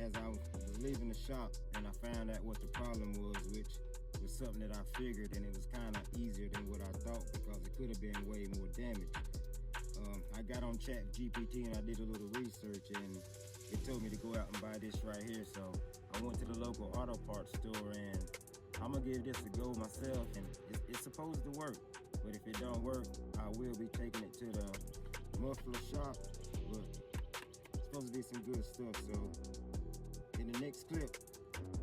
as I was leaving the shop, and I found out what the problem was, which was something that I figured, and it was kind of easier than what I thought because it could have been way more damage. I got on Chat GPT and I did a little research, and it told me to go out and buy this right here. So I went to the local auto parts store, and I'm gonna give this a go myself, and it's supposed to work. But if it don't work, I will be taking it to the muffler shop. But it's supposed to be some good stuff. So in the next clip,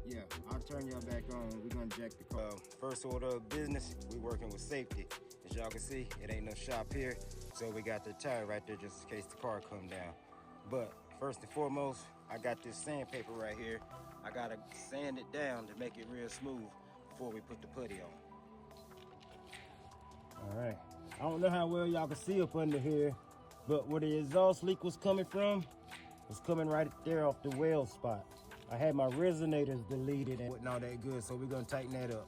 yeah, I'll turn y'all back on. We're gonna jack the car. First order of business, we working with safety. As y'all can see, it ain't no shop here. So we got the tire right there just in case the car come down. But first and foremost, I got this sandpaper right here. I gotta sand it down to make it real smooth before we put the putty on. All right, I don't know how well y'all can see up under here, but where the exhaust leak was coming from, was coming right there off the weld spot. I had my resonators deleted and wasn't all that good, so we're gonna tighten that up.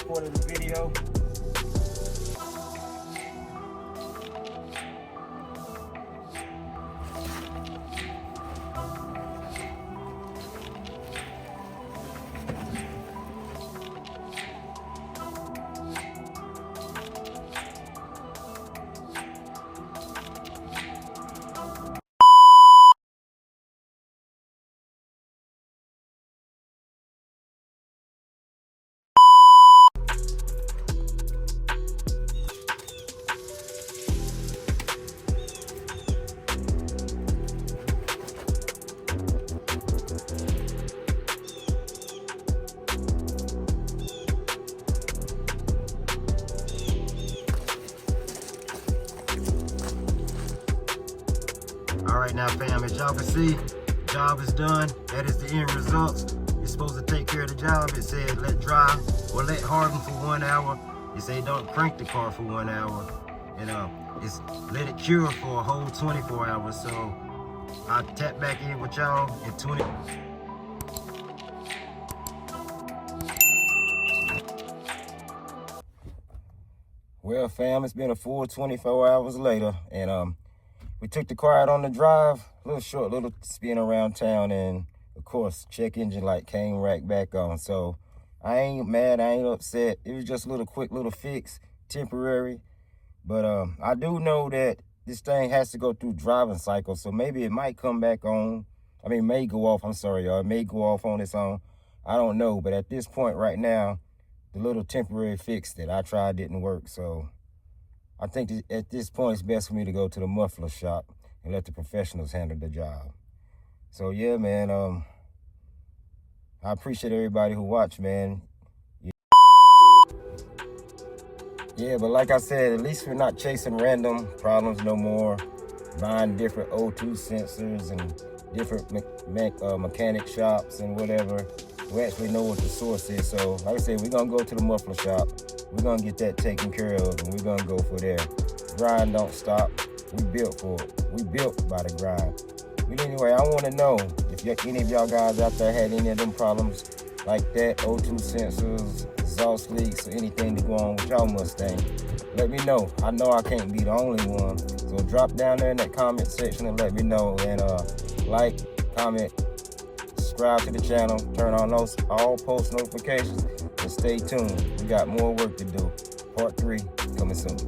Part of the video. All right now fam, as y'all can see, job is done. That is the end results. You're supposed to take care of the job. It said let dry or let harden for 1 hour. It say don't crank the car for 1 hour. And it's let it cure for a whole 24 hours. So I'll tap back in with y'all in 20. Well fam, it's been a full 24 hours later, and we took the car out on the drive, a little short, little spin around town, and of course, check engine light came right back on. So I ain't mad, I ain't upset. It was just a little quick little fix, temporary. But I do know that this thing has to go through driving cycle, so maybe it might come back on. I mean, may go off, I'm sorry y'all, it may go off on its own. I don't know, but at this point right now, the little temporary fix that I tried didn't work, so I think at this point, it's best for me to go to the muffler shop and let the professionals handle the job. So yeah, man, I appreciate everybody who watched, man. Yeah, but like I said, at least we're not chasing random problems no more, buying different O2 sensors and different mechanic shops and whatever. We actually know what the source is. So like I said, we're gonna go to the muffler shop. We're gonna get that taken care of, and we're gonna go for there. Grind don't stop. We built for it. We built by the grind. But anyway, I want to know if any of y'all guys out there had any of them problems like that, O2 sensors, exhaust leaks, or anything to go on with y'all Mustang. Let me know. I know I can't be the only one. So drop down there in that comment section and let me know. And like, comment, subscribe to the channel, turn on all post notifications, and stay tuned. We got more work to do. Part 3 coming soon.